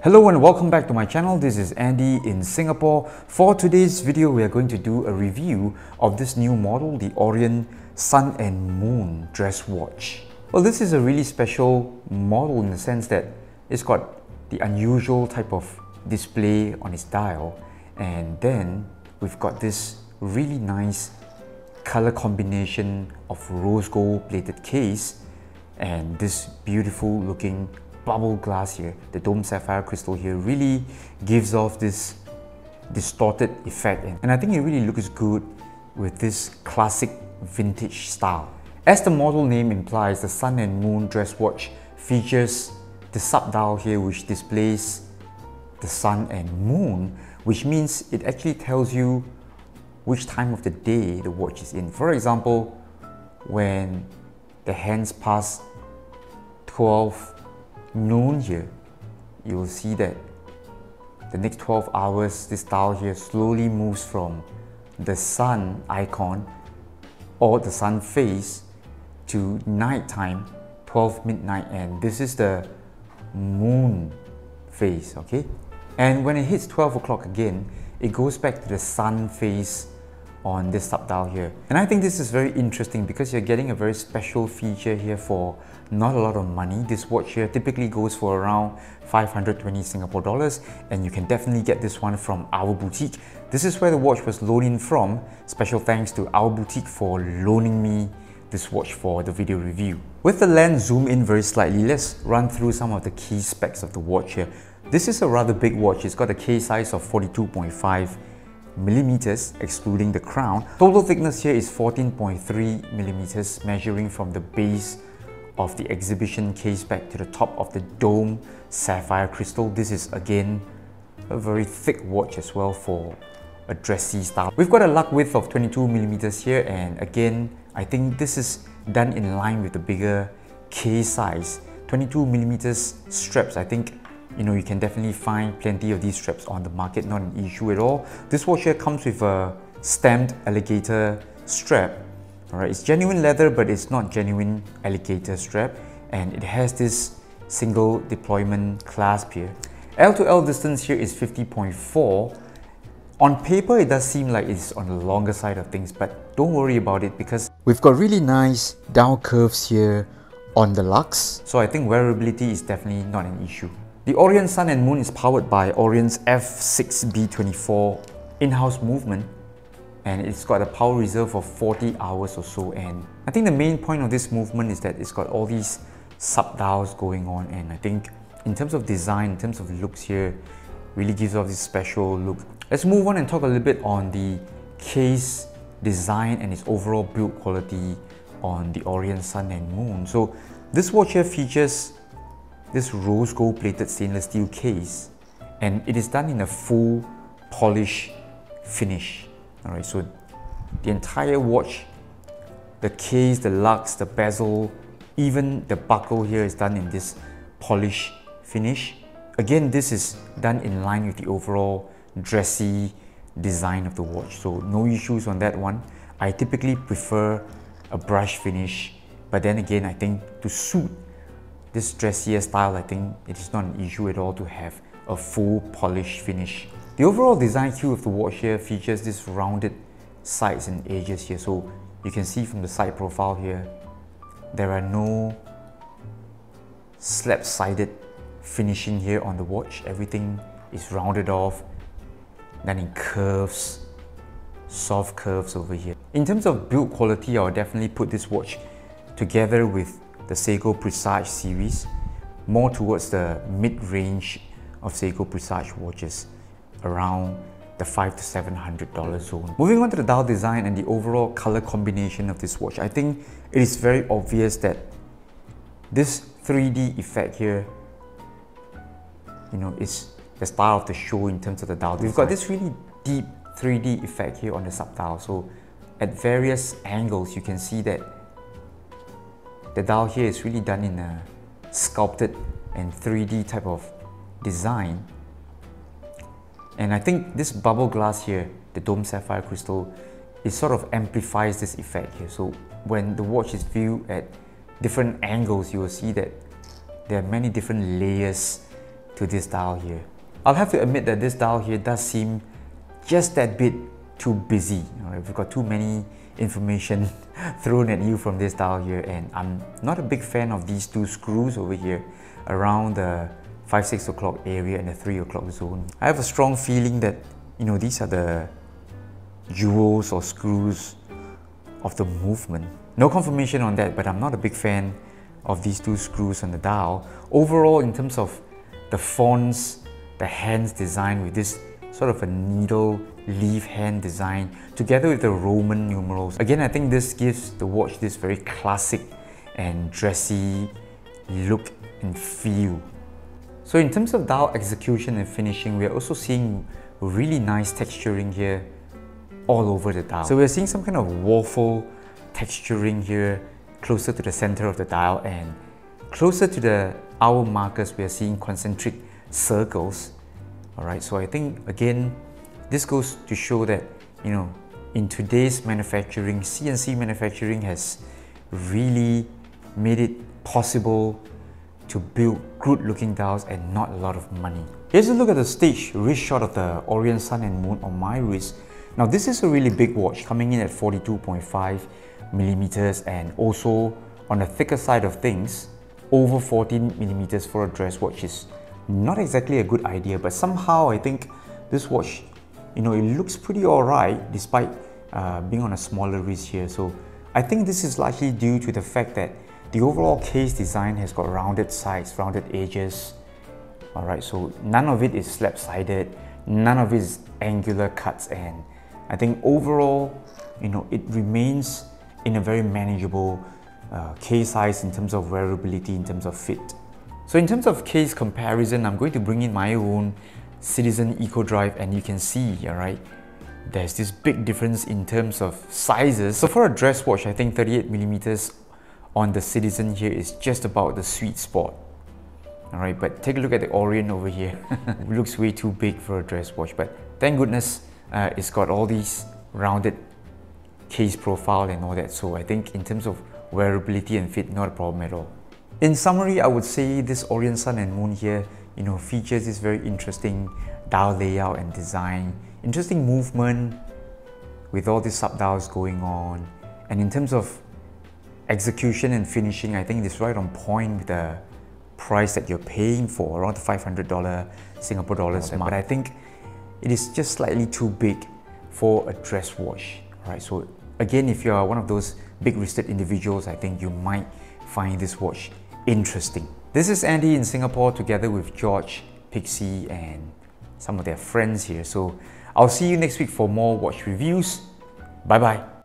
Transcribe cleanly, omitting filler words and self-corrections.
Hello and welcome back to my channel. This is Andy in Singapore. For today's video, we are going to do a review of this new model, the Orient Sun and Moon dress watch. Well, this is a really special model in the sense that it's got the unusual type of display on its dial, and then we've got this really nice color combination of rose gold plated case and this beautiful looking bubble glass here. The dome sapphire crystal here really gives off this distorted effect, and I think it really looks good with this classic vintage style. As the model name implies, the Sun and Moon dress watch features the sub-dial here which displays the sun and moon, which means it actually tells you which time of the day the watch is in. For example, when the hands pass 12 noon here, you will see that the next 12 hours this dial here slowly moves from the sun icon or the sun face to nighttime, 12 midnight, and this is the moon phase, okay? And when it hits 12 o'clock again, it goes back to the sun phase on this sub-dial here. And I think this is very interesting because you're getting a very special feature here for not a lot of money. This watch here typically goes for around 520 Singapore dollars, and you can definitely get this one from our boutique. This is where the watch was loaned in from. Special thanks to our boutique for loaning me this watch for the video review. With the lens zoom in very slightly, let's run through some of the key specs of the watch here. This is a rather big watch. It's got a case size of 42.5 millimeters, excluding the crown. Total thickness here is 14.3 millimeters, measuring from the base of the exhibition case back to the top of the dome sapphire crystal. This is again a very thick watch as well for a dressy style. We've got a lug width of 22 millimeters here, and again, I think this is done in line with the bigger case size. 22 millimeters straps, I think you can definitely find plenty of these straps on the market, not an issue at all. This watch here comes with a stamped alligator strap. Alright, it's genuine leather, but it's not genuine alligator strap, and it has this single deployment clasp here. L to L distance here is 50.4. On paper, it does seem like it's on the longer side of things, but don't worry about it because we've got really nice down curves here on the lugs. So I think wearability is definitely not an issue. The Orient Sun and Moon is powered by Orient's F6B24 in-house movement, and it's got a power reserve of 40 hours or so. And I think the main point of this movement is that it's got all these sub-dials going on, and I think in terms of design, in terms of looks here, really gives off this special look. Let's move on and talk a little bit on the case design and its overall build quality on the Orient Sun and Moon. So this watch here features this rose gold plated stainless steel case, and it is done in a full polish finish. Alright, so the entire watch, the case, the lugs, the bezel, even the buckle here is done in this polish finish. Again, this is done in line with the overall dressy design of the watch, so no issues on that one. I typically prefer a brush finish, but then again, I think to suit this dressier style, I think it is not an issue at all to have a full polish finish. The overall design hue of the watch here features this rounded sides and edges here, so you can see from the side profile here, there are no slab-sided finishing here on the watch. Everything is rounded off, done in curves, soft curves over here. In terms of build quality, I would definitely put this watch together with the Seiko Presage series, more towards the mid-range of Seiko Presage watches, around the $500 to $700 zone. Moving on to the dial design and the overall color combination of this watch, I think it is very obvious that this 3D effect here, is the style of the show in terms of the dial design. We've got this really deep 3D effect here on the sub-dial, so at various angles you can see that the dial here is really done in a sculpted and 3D type of design. And I think this bubble glass here, the dome sapphire crystal, it sort of amplifies this effect here. So when the watch is viewed at different angles, you will see that there are many different layers to this dial here. I'll have to admit that this dial here does seem just that bit too busy. We've got too many information thrown at you from this dial here, and I'm not a big fan of these two screws over here around the 5-6 o'clock area and the 3 o'clock zone. I have a strong feeling that, you know, these are the jewels or screws of the movement. No confirmation on that, but I'm not a big fan of these two screws on the dial. Overall, in terms of the fonts, the hands design with this sort of a needle leaf hand design together with the Roman numerals. Again, I think this gives the watch this very classic and dressy look and feel. So in terms of dial execution and finishing, we're also seeing really nice texturing here all over the dial. So we're seeing some kind of waffle texturing here closer to the center of the dial, and closer to the hour markers we are seeing concentric circles. Alright, so I think again this goes to show that, you know, in today's manufacturing, CNC manufacturing has really made it possible to build good looking dials and not a lot of money. Here's a look at the staged wrist shot of the Orient Sun and Moon on my wrist. Now this is a really big watch, coming in at 42.5 millimeters, and also on the thicker side of things, over 14 millimeters for a dress watch is not exactly a good idea, but somehow I think this watch, you know, it looks pretty alright despite being on a smaller wrist here. So I think this is likely due to the fact that the overall case design has got rounded sides, rounded edges. Alright, so none of it is slab-sided, none of it is angular cuts, and I think overall, you know, it remains in a very manageable case size in terms of wearability, in terms of fit. So in terms of case comparison, I'm going to bring in my own Citizen Eco Drive, and you can see, alright, there's this big difference in terms of sizes. So for a dress watch, I think 38 millimeters on the Citizen here is just about the sweet spot. Alright, but take a look at the Orient over here. It looks way too big for a dress watch, but thank goodness it's got all these rounded case profile and all that. So I think in terms of wearability and fit, not a problem at all. In summary, I would say this Orient Sun and Moon here, you know, features this very interesting dial layout and design, interesting movement with all these sub-dials going on. And in terms of execution and finishing, I think it's right on point with the price that you're paying for, around the $500 Singapore dollars. But I think it is just slightly too big for a dress watch. Right? So again, if you're one of those big-wristed individuals, I think you might find this watch interesting. This is Andy in Singapore together with George, Pixie, and some of their friends here. So I'll see you next week for more watch reviews. Bye bye.